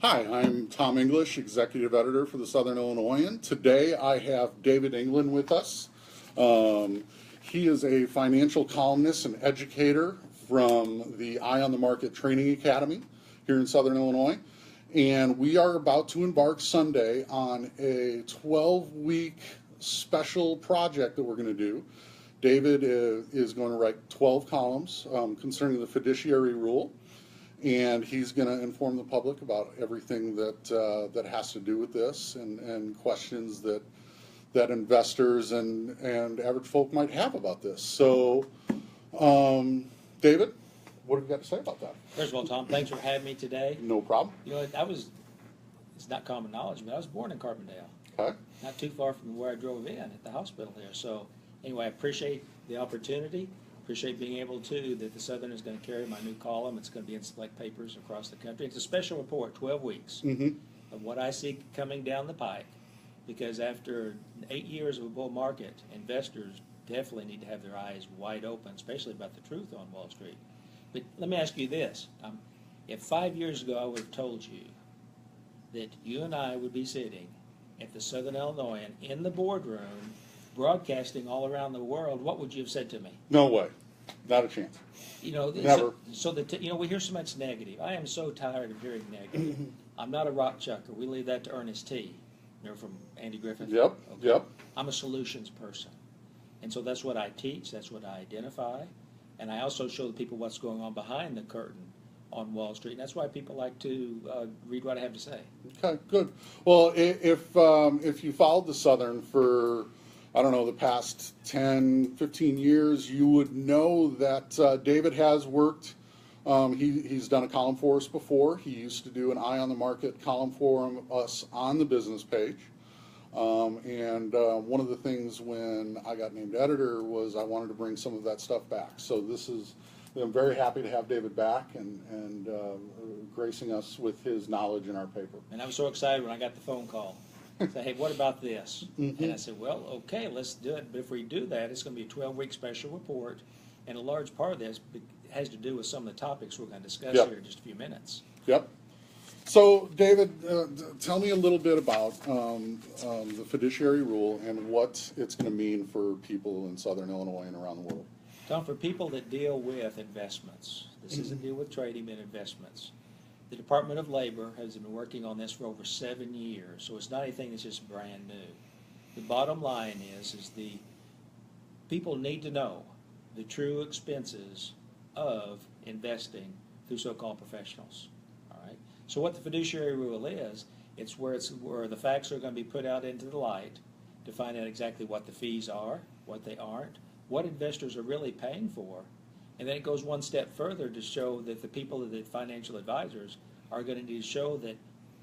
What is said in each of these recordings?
Hi, I'm Tom English, Executive Editor for the Southern Illinoisan. Today I have David England with us. He is a financial columnist and educator from the Eye on the Market Training Academy here in Southern Illinois. And we are about to embark Sunday on a 12-week special project that we're going to do. David is going to write 12 columns concerning the fiduciary rule, and he's going to inform the public about everything that has to do with this and questions that investors and average folk might have about this. So, David, what have you got to say about that? First of all, Tom, thanks for having me today. No problem. You know, it's not common knowledge, but I was born in Carbondale, Okay. not too far from where I drove in at the hospital here. So anyway, I appreciate the opportunity. Appreciate being able that the Southern is going to carry my new column. It's going to be in select papers across the country. It's a special report, 12 weeks, of what I see coming down the pike. Because after 8 years of a bull market, investors definitely need to have their eyes wide open, especially about the truth on Wall Street. But let me ask you this. If 5 years ago I would have told you that you and I would be sitting at the Southern Illinoisan in the boardroom broadcasting all around the world, what would you have said to me? No way. Not a chance. You know, Never. We hear so much negative. I am so tired of hearing negative. I'm not a rock chucker. We leave that to Ernest T. Remember from Andy Griffith? Yep, yep. I'm a solutions person. And so that's what I teach, that's what I identify, and I also show the people what's going on behind the curtain on Wall Street, and that's why people like to read what I have to say. Okay, good. Well, if you followed the Southern for, I don't know, the past 10, 15 years, you would know that David has worked. He's done a column for us before. He used to do an Eye on the Market column for us on the business page. One of the things when I got named editor was I wanted to bring some of that stuff back. So I'm very happy to have David back and gracing us with his knowledge in our paper. And I was so excited when I got the phone call. Say, hey, what about this? And I said, well, okay, let's do it. But if we do that, it's going to be a 12-week special report, and a large part of this has to do with some of the topics we're going to discuss here in just a few minutes. Yep. So, David, tell me a little bit about the fiduciary rule and what it's going to mean for people in Southern Illinois and around the world. Tom, for people that deal with investments, this isn't deal with trading, but investments. The Department of Labor has been working on this for over 7 years, so it's not anything that's just brand new. The bottom line is the people need to know the true expenses of investing through so-called professionals. All right. So what the fiduciary rule is, it's where the facts are going to be put out into the light to find out exactly what the fees are, what they aren't, what investors are really paying for, and then it goes one step further to show that the people, the financial advisors, are going to need to show that,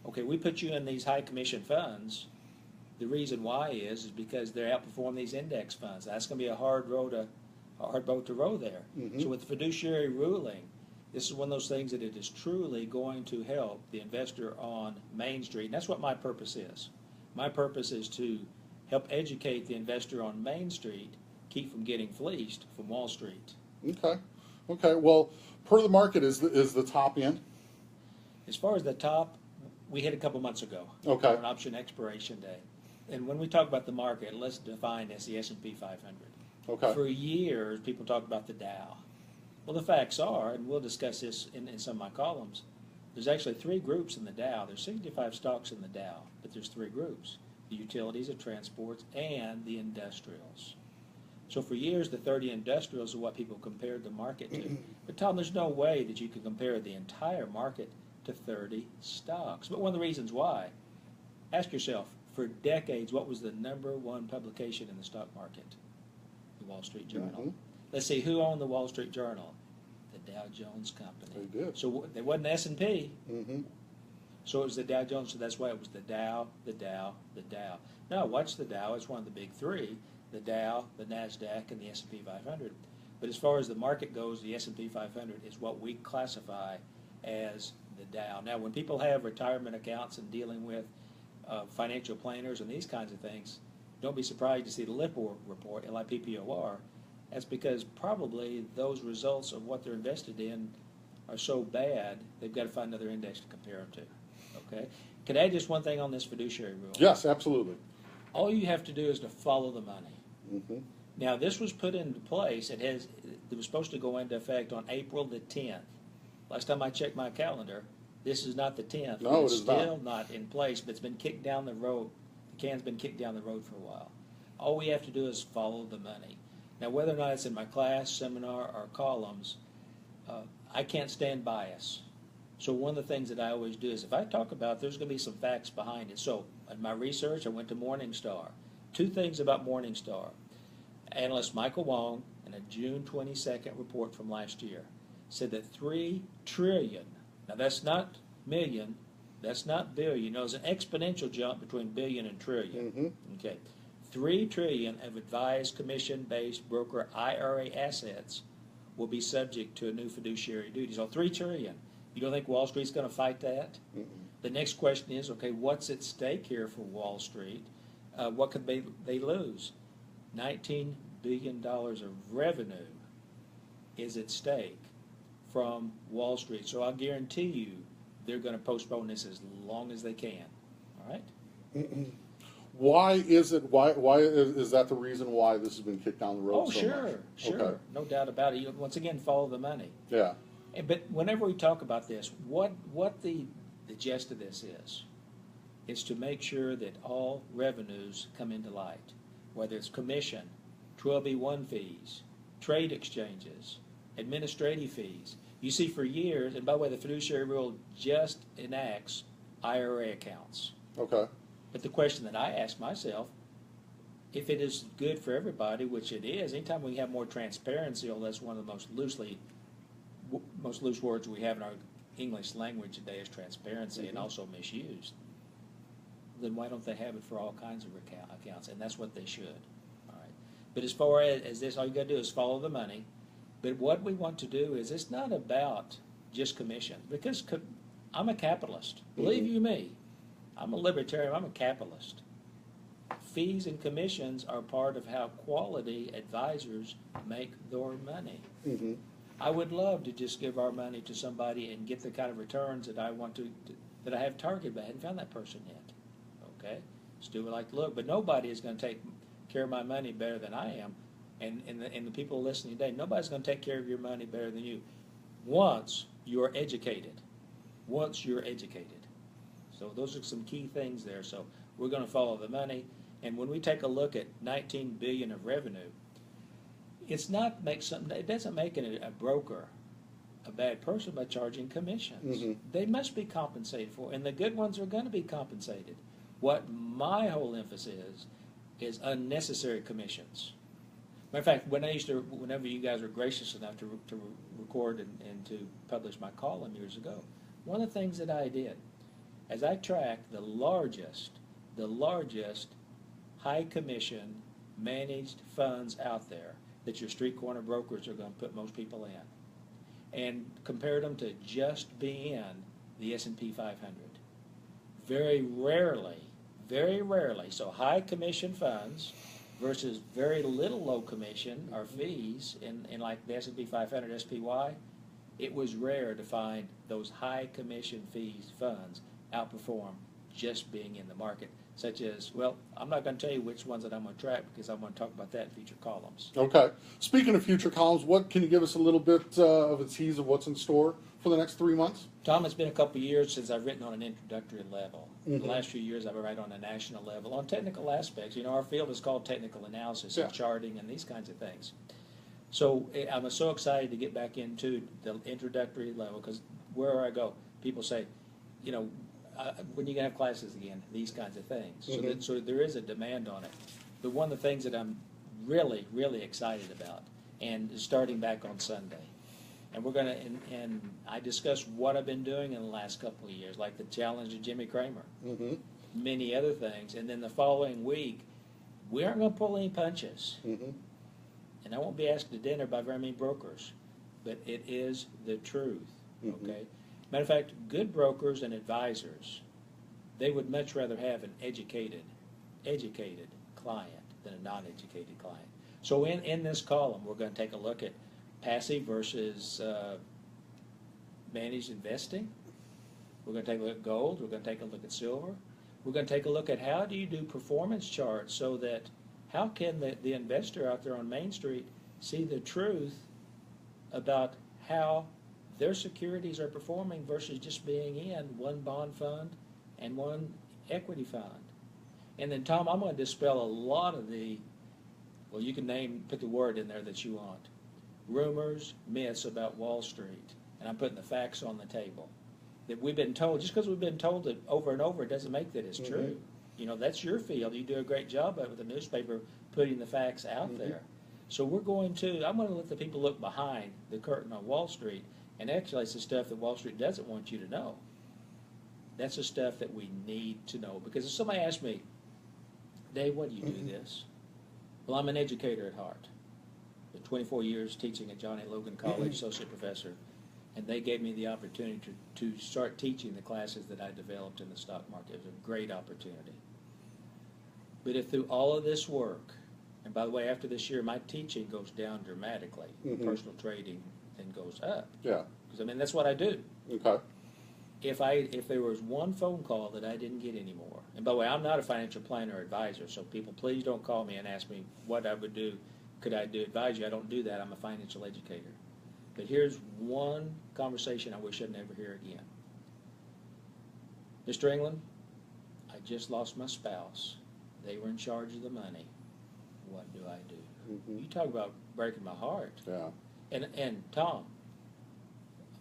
okay, we put you in these high commission funds. The reason why is because they outperform these index funds. That's going to be a hard boat to row there. So with the fiduciary ruling, this is one of those things that it is truly going to help the investor on Main Street. And that's what my purpose is. My purpose is to help educate the investor on Main Street, keep from getting fleeced from Wall Street. Okay. Well, per the market is the top end. As far as the top, we hit a couple months ago. Okay. On option expiration day. And when we talk about the market, let's define as the S&P 500. Okay. For years, people talk about the Dow. Well, the facts are, and we'll discuss this in some of my columns, there's actually 3 groups in the Dow. There's 65 stocks in the Dow, but there's 3 groups: the utilities, the transports, and the industrials. So for years, the 30 industrials are what people compared the market to. But Tom, there's no way that you can compare the entire market to 30 stocks. But one of the reasons why, ask yourself, for decades, what was the #1 publication in the stock market? The Wall Street Journal. Let's see, who owned the Wall Street Journal? The Dow Jones Company. They did. So it wasn't S&P. So it was the Dow Jones, so that's why it was the Dow, the Dow, the Dow. Now, watch the Dow. It's one of the big 3, the Dow, the NASDAQ, and the S&P 500. But as far as the market goes, the S&P 500 is what we classify as the Dow. Now, when people have retirement accounts and dealing with financial planners and these kinds of things, don't be surprised to see the LIPOR report, LIPPOR. That's because probably those results of what they're invested in are so bad, they've got to find another index to compare them to. Okay? Can I add just one thing on this fiduciary rule? Yes, absolutely. All you have to do is to follow the money. Mm-hmm. Now, this was put into place. It was supposed to go into effect on April the 10th. Last time I checked my calendar, this is not the 10th. No, It's it is not. still not in place, but it's been kicked down the road. The can's been kicked down the road for a while. All we have to do is follow the money. Now, whether or not it's in my class, seminar, or columns, I can't stand bias. So one of the things that I always do is if I talk about it, there's going to be some facts behind it. So in my research, I went to Morningstar. Two things about Morningstar. Analyst Michael Wong, in a June 22nd report from last year, said that 3 trillion, now that's not million, that's not billion, you know, there's an exponential jump between billion and trillion. Mm-hmm. Okay. 3 trillion of advised commission-based broker IRA assets will be subject to a new fiduciary duty. So 3 trillion. You don't think Wall Street's going to fight that? Mm-mm. The next question is, okay, what's at stake here for Wall Street? What could they lose? $19 billion of revenue is at stake from Wall Street. So I guarantee you they're going to postpone this as long as they can. All right? Mm-mm. Why is that the reason why this has been kicked down the road Oh, so sure, much? sure. Okay. No doubt about it. Once again, follow the money. Yeah. But whenever we talk about this, what the gist of this is to make sure that all revenues come into light, whether it's commission, 12B1 fees, trade exchanges, administrative fees. You see, for years, and by the way, the fiduciary rule just enacts IRA accounts. Okay. But the question that I ask myself, if it is good for everybody, which it is, anytime we have more transparency, although that's one of the most loose words we have in our English language today is transparency, Mm-hmm. and also misused, then why don't they have it for all kinds of accounts? And that's what they should. All right. But as far as this, all you got to do is follow the money. But what we want to do is it's not about just commission, because I'm a capitalist. Believe Mm-hmm. you me, I'm a libertarian. I'm a capitalist. Fees and commissions are part of how quality advisors make their money. Mm-hmm. I would love to just give our money to somebody and get the kind of returns that I want that I have targeted, but I hadn't found that person yet. Okay? Still would like to look, but nobody is going to take care of my money better than I am. And the people listening today, nobody's going to take care of your money better than you once you're educated. Once you're educated. So those are some key things there. So we're going to follow the money. And when we take a look at $19 billion of revenue, it doesn't make a broker a bad person by charging commissions. Mm-hmm. They must be compensated for, and the good ones are going to be compensated. What my whole emphasis is unnecessary commissions. Matter of fact, whenever you guys were gracious enough to record and to publish my column years ago, one of the things that I did, as I tracked the largest high commission managed funds out there that your street corner brokers are going to put most people in, and compared them to just being in the S&P 500. Very rarely, so high commission funds versus very little low commission or fees in like the S&P 500 SPY, it was rare to find those high commission fees funds outperform just being in the market, such as, well, I'm not going to tell you which ones that I'm going to track because I'm going to talk about that in future columns. Okay. Speaking of future columns, what can you give us a little bit of a tease of what's in store for the next 3 months? Tom, it's been a couple of years since I've written on an introductory level. Mm-hmm. The last few years I've been writing on a national level on technical aspects. You know, our field is called technical analysis Yeah. and charting and these kinds of things. So I'm so excited to get back into the introductory level because wherever I go, people say, you know, when are you going to have classes again? These kinds of things. Mm-hmm. So there is a demand on it. But one of the things that I'm really, really excited about, and starting back on Sunday, and we're going to, and I discussed what I've been doing in the last couple of years, like the challenge of Jimmy Cramer, Mm-hmm. many other things. And then the following week, we aren't going to pull any punches. Mm-hmm. And I won't be asked to dinner by very many brokers, but it is the truth, Mhm. okay? Matter of fact, good brokers and advisors, they would much rather have an educated client than a non-educated client. So in this column, we're going to take a look at passive versus managed investing. We're going to take a look at gold. We're going to take a look at silver. We're going to take a look at how do you do performance charts so that how can the investor out there on Main Street see the truth about how their securities are performing versus just being in one bond fund and one equity fund. And then, Tom, I'm going to dispel a lot of the, well, you can put the word in there that you want, rumors, myths about Wall Street. And I'm putting the facts on the table. That we've been told, just because we've been told it over and over, it doesn't make that it's true. You know, that's your field. You do a great job with the newspaper putting the facts out there. So I'm going to let the people look behind the curtain on Wall Street, and actually it's the stuff that Wall Street doesn't want you to know. That's the stuff that we need to know. Because if somebody asks me, Dave, why do you do this? Well, I'm an educator at heart. Been 24 years teaching at John A. Logan College, associate professor, and they gave me the opportunity to start teaching the classes that I developed in the stock market. It was a great opportunity. But if through all of this work, and by the way, after this year, my teaching goes down dramatically. Personal trading then goes up. Yeah. Because, I mean, that's what I do. Okay. If there was one phone call that I didn't get anymore, and by the way, I'm not a financial planner or advisor, so people, please don't call me and ask me what I would do. Could I do advise you? I don't do that. I'm a financial educator. But here's one conversation I wish I'd never hear again. Mr. England, I just lost my spouse. They were in charge of the money. What do I do? You talk about breaking my heart. Yeah. And Tom,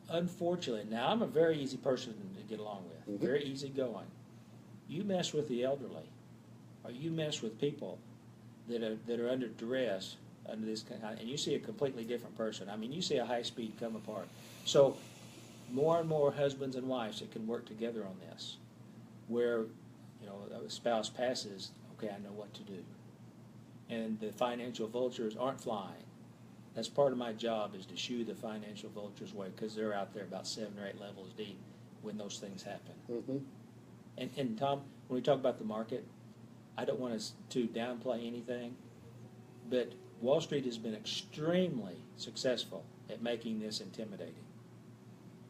unfortunately, now I'm a very easy person to get along with, very easygoing. You mess with the elderly, or you mess with people that are under duress, under this kind of, and you see a completely different person. I mean, you see a high speed come apart. So more and more husbands and wives that can work together on this, where a spouse passes, okay, I know what to do. And the financial vultures aren't flying. That's part of my job, is to shoo the financial vultures away, because they're out there about 7 or 8 levels deep when those things happen. And Tom, when we talk about the market, I don't want us to downplay anything, but Wall Street has been extremely successful at making this intimidating.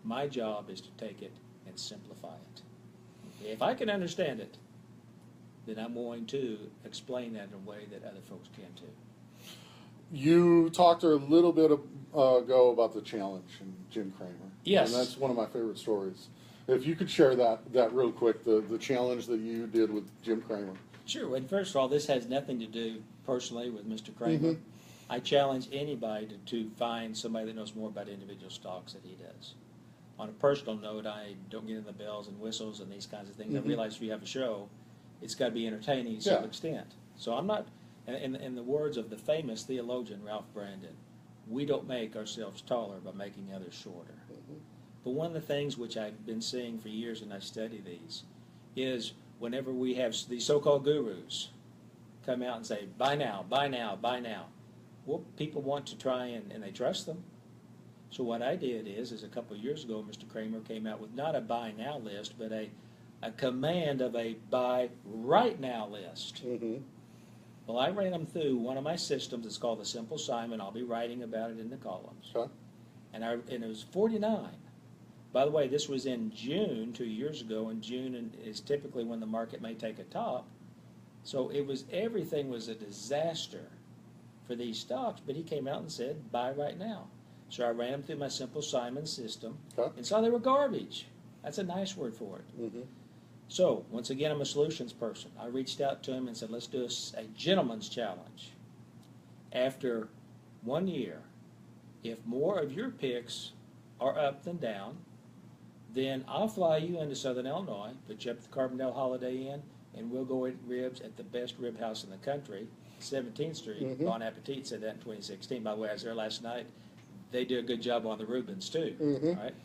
My job is to take it and simplify it. If I can understand it, then I'm going to explain that in a way that other folks can too. You talked a little bit ago about the challenge and Jim Cramer. Yes. And that's one of my favorite stories. If you could share that real quick, the challenge that you did with Jim Cramer. Sure. And first of all, this has nothing to do personally with Mr. Cramer. I challenge anybody to find somebody that knows more about individual stocks than he does. On a personal note, I don't get in the bells and whistles and these kinds of things. I realize if you have a show, it's got to be entertaining to some extent. So I'm not, in the words of the famous theologian Ralph Brandon, we don't make ourselves taller by making others shorter. But one of the things which I've been seeing for years, and I study these, is whenever we have these so-called gurus come out and say, buy now, buy now, buy now, well, people want to try and they trust them. So what I did is a couple of years ago, Mr. Cramer came out with not a buy now list, but a command of a buy right now list. Well, I ran them through one of my systems. It's called the Simple Simon. I'll be writing about it in the columns. Okay. And it was 49. By the way, this was in June 2 years ago, and June is typically when the market may take a top. So everything was a disaster for these stocks, but he came out and said, buy right now. So I ran them through my Simple Simon system and saw they were garbage. That's a nice word for it. So, once again, I'm a solutions person. I reached out to him and said, let's do a gentleman's challenge. After 1 year, if more of your picks are up than down, then I'll fly you into Southern Illinois, put you up at the Carbondale Holiday Inn, and we'll go eat ribs at the best rib house in the country, 17th Street. Bon Appetit said that in 2016. By the way, I was there last night. They do a good job on the Reubens, too. All right?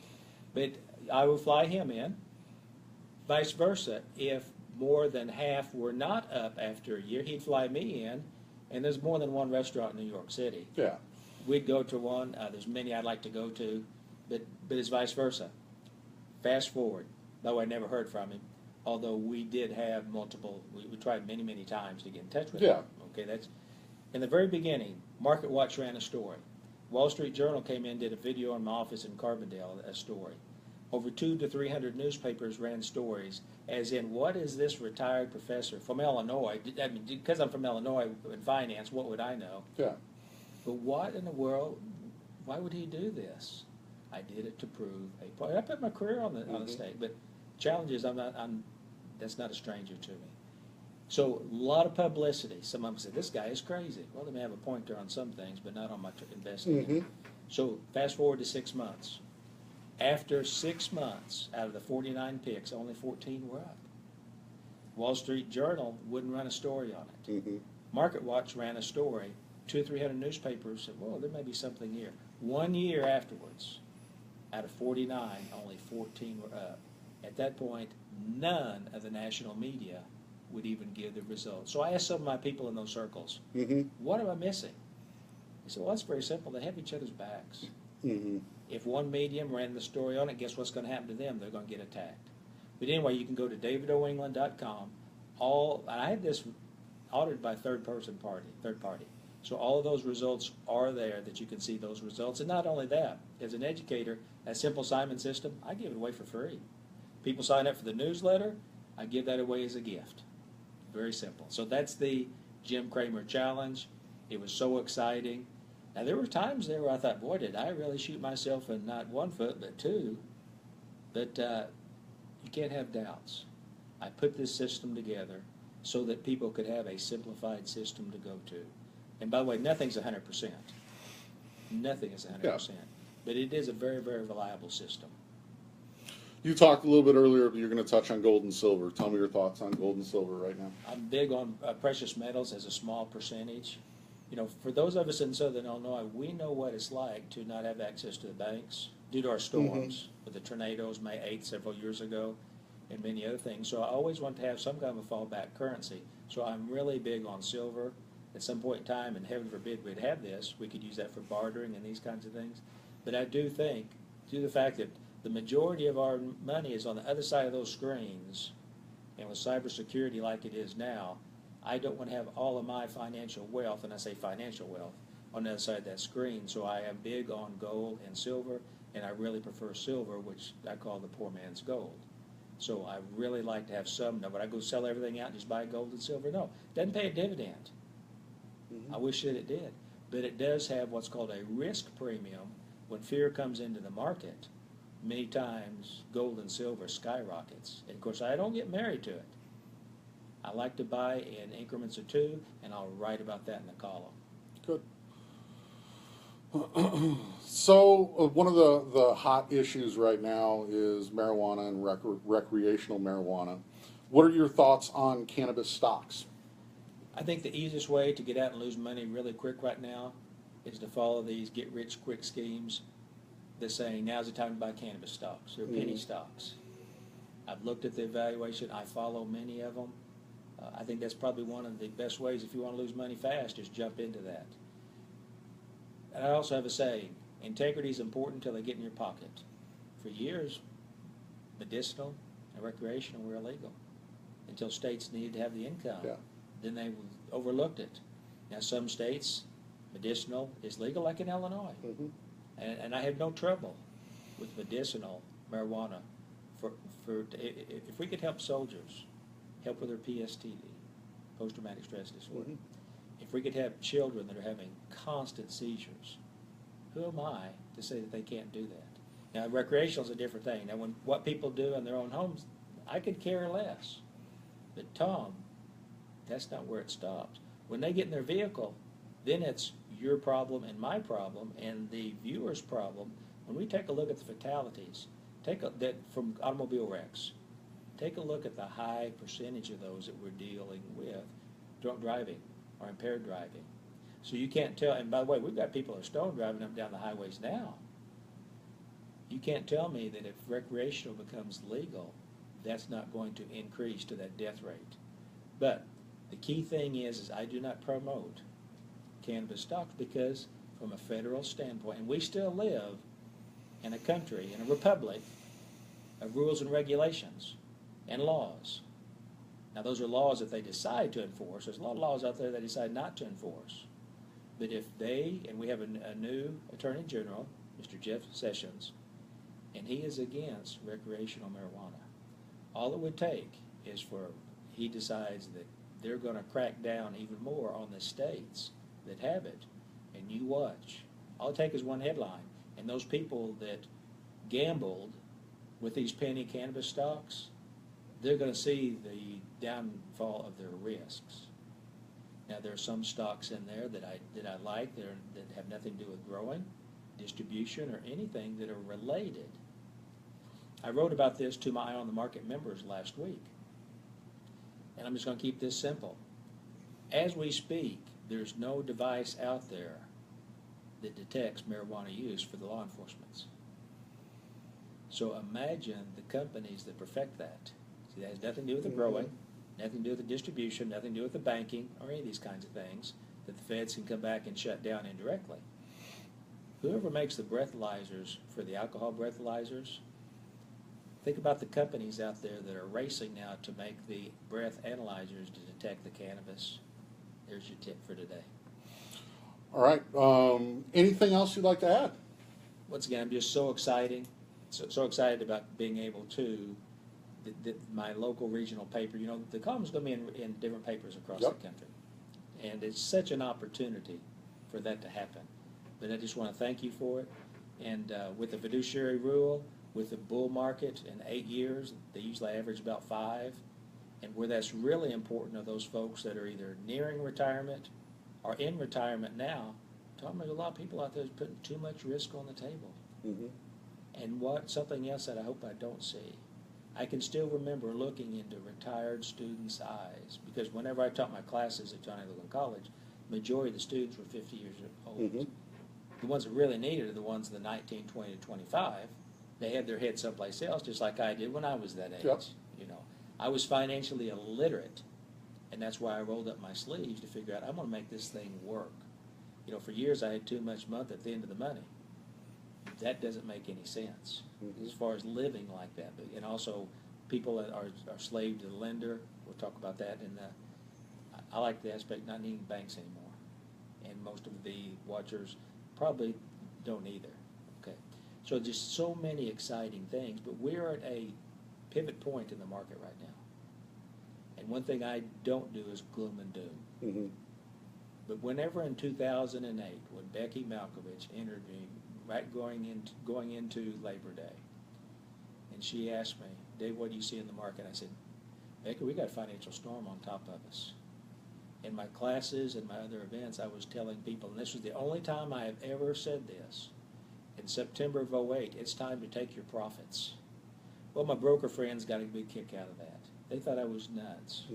But I will fly him in. Vice versa, if more than half were not up after a year, he'd fly me in, and there's more than one restaurant in New York City. Yeah. We'd go to one. There's many I'd like to go to, but it's vice versa. Fast forward. By the way, I never heard from him, although we did have multiple. We tried many, many times to get in touch with him. Okay, that's in the very beginning. Market Watch ran a story. Wall Street Journal came in, did a video in my office in Carbondale, a story. Over 200 to 300 newspapers ran stories, as in, what is this retired professor from Illinois? I mean, because I'm from Illinois in finance, what would I know? Yeah. But what in the world, why would he do this? I did it to prove a point. I put my career on the stake, but challenges, that's not a stranger to me. So a lot of publicity. Some of them say, this guy is crazy. Well, they may have a point there on some things, but not on my investing. So fast forward to 6 months. After 6 months, out of the 49 picks, only 14 were up. Wall Street Journal wouldn't run a story on it. Market Watch ran a story. 200 or 300 newspapers said, well, there may be something here. 1 year afterwards, out of 49, only 14 were up. At that point, none of the national media would even give the results. So I asked some of my people in those circles, what am I missing? They said, well, it's very simple. They have each other's backs. If one medium ran the story on it, guess what's going to happen to them? They're going to get attacked. But anyway, you can go to davidoengland.com. I had this audited by third party. So all of those results are there that you can see those results. And not only that, as an educator, that Simple Simon system, I give it away for free. People sign up for the newsletter, I give that away as a gift. Very simple. So that's the Jim Cramer Challenge. It was so exciting. Now, there were times there where I thought, boy, did I really shoot myself in not 1 foot, but 2. But you can't have doubts. I put this system together so that people could have a simplified system to go to. And by the way, nothing's 100%. Nothing is 100%. Yeah. But it is a very, very reliable system. You talked a little bit earlier, but you're going to touch on gold and silver. Tell me your thoughts on gold and silver right now. I'm big on precious metals as a small percentage. You know, for those of us in Southern Illinois, we know what it's like to not have access to the banks due to our storms, with the tornadoes May 8th several years ago, and many other things. So I always want to have some kind of a fallback currency. So I'm really big on silver. At some point in time, and heaven forbid we'd have this, we could use that for bartering and these kinds of things. But I do think, due to the fact that the majority of our money is on the other side of those screens, and with cybersecurity like it is now, I don't want to have all of my financial wealth, and I say financial wealth, on the other side of that screen. So I am big on gold and silver, and I really prefer silver, which I call the poor man's gold. So I really like to have some. Now, would I go sell everything out and just buy gold and silver? No. It doesn't pay a dividend. I wish that it did. But it does have what's called a risk premium. When fear comes into the market, many times gold and silver skyrockets. And of course, I don't get married to it. I like to buy in increments of 2, and I'll write about that in the column. Good. So one of the hot issues right now is marijuana and recreational marijuana. What are your thoughts on cannabis stocks? I think the easiest way to get out and lose money really quick right now is to follow these get-rich-quick schemes. They're saying now's the time to buy cannabis stocks. They're penny stocks. I've looked at the evaluation. I follow many of them. I think that's probably one of the best ways if you want to lose money fast, is jump into that. And I also have a saying, integrity is important until they get in your pocket. For years, medicinal and recreational were illegal until states needed to have the income. Yeah. Then they overlooked it. Now some states, medicinal is legal, like in Illinois. And I have no trouble with medicinal marijuana. If we could help soldiers, help with their PSTD, post-traumatic stress disorder. If we could have children that are having constant seizures, who am I to say that they can't do that? Now, recreational is a different thing. Now, what people do in their own homes, I could care less. But Tom, that's not where it stops. When they get in their vehicle, then it's your problem and my problem and the viewer's problem. When we take a look at the fatalities, from automobile wrecks, take a look at the high percentage of those that we're dealing with drunk driving or impaired driving. So you can't tell, and by the way, we've got people that are stone driving up and down the highways now. You can't tell me that if recreational becomes legal, that's not going to increase to that death rate. But the key thing is I do not promote cannabis stocks because from a federal standpoint, and we still live in a country, in a republic, of rules and regulations and laws. Now those are laws that they decide to enforce. There's a lot of laws out there they decide not to enforce. But if they, and we have a new Attorney General, Mr. Jeff Sessions, and he is against recreational marijuana. All it would take is for he decides that they're going to crack down even more on the states that have it, and you watch. All it takes is one headline, and those people that gambled with these penny cannabis stocks, they're going to see the downfall of their risks. Now, there are some stocks in there that I like that have nothing to do with growing, distribution, or anything that are related. I wrote about this to my Eye on the Market members last week, and I'm just going to keep this simple. As we speak, there's no device out there that detects marijuana use for the law enforcement. So imagine the companies that perfect that. See, that has nothing to do with the growing, nothing to do with the distribution, nothing to do with the banking, or any of these kinds of things that the feds can come back and shut down indirectly. Whoever makes the breathalyzers for the alcohol breathalyzers, think about the companies out there that are racing now to make the breath analyzers to detect the cannabis. There's your tip for today. All right. Anything else you'd like to add? Once again, I'm just so excited about being able to, my local regional paper, you know, the column's going to be in different papers across the country. And it's such an opportunity for that to happen. But I just want to thank you for it. And with the fiduciary rule, with the bull market in 8 years, they usually average about 5. And where that's really important are those folks that are either nearing retirement or in retirement now. Tom, there's a lot of people out there putting too much risk on the table. And something else that I hope I don't see. I can still remember looking into retired students' eyes, because whenever I taught my classes at John A. Logan College, the majority of the students were 50 years old. The ones that really needed are the ones in the 19, 20 to 25. They had their head someplace else, just like I did when I was that age. You know, I was financially illiterate, and that's why I rolled up my sleeves to figure out I'm going to make this thing work. You know, for years I had too much month at the end of the money. That doesn't make any sense as far as living like that. And also, people that are slave to the lender. We'll talk about that. And I like the aspect not needing banks anymore, and most of the watchers probably don't either. Okay, so just so many exciting things. But we're at a pivot point in the market right now. And one thing I don't do is gloom and doom. But whenever in 2008, when Becky Malkovich interviewed, right going into Labor Day, and she asked me, Dave, what do you see in the market? I said, Becky, we got a financial storm on top of us. In my classes and my other events, I was telling people, and this was the only time I have ever said this, in September of 2008, it's time to take your profits. Well, my broker friends got a big kick out of that. They thought I was nuts.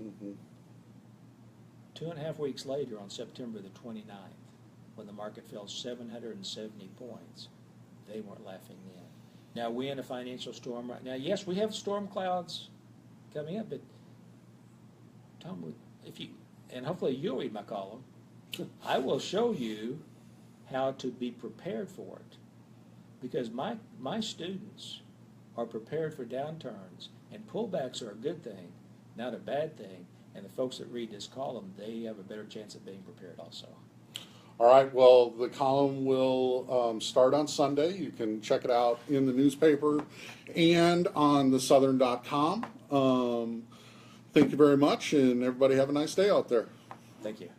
2.5 weeks later, on September the 29th, when the market fell 770 points, they weren't laughing then. Now, we're in a financial storm right now. Yes, we have storm clouds coming up, but Tom, and hopefully you'll read my column, I will show you how to be prepared for it. Because my students are prepared for downturns, and pullbacks are a good thing, not a bad thing. And the folks that read this column, they have a better chance of being prepared also. All right, well, the column will start on Sunday. You can check it out in the newspaper and on thesouthern.com. Thank you very much, and everybody have a nice day out there. Thank you.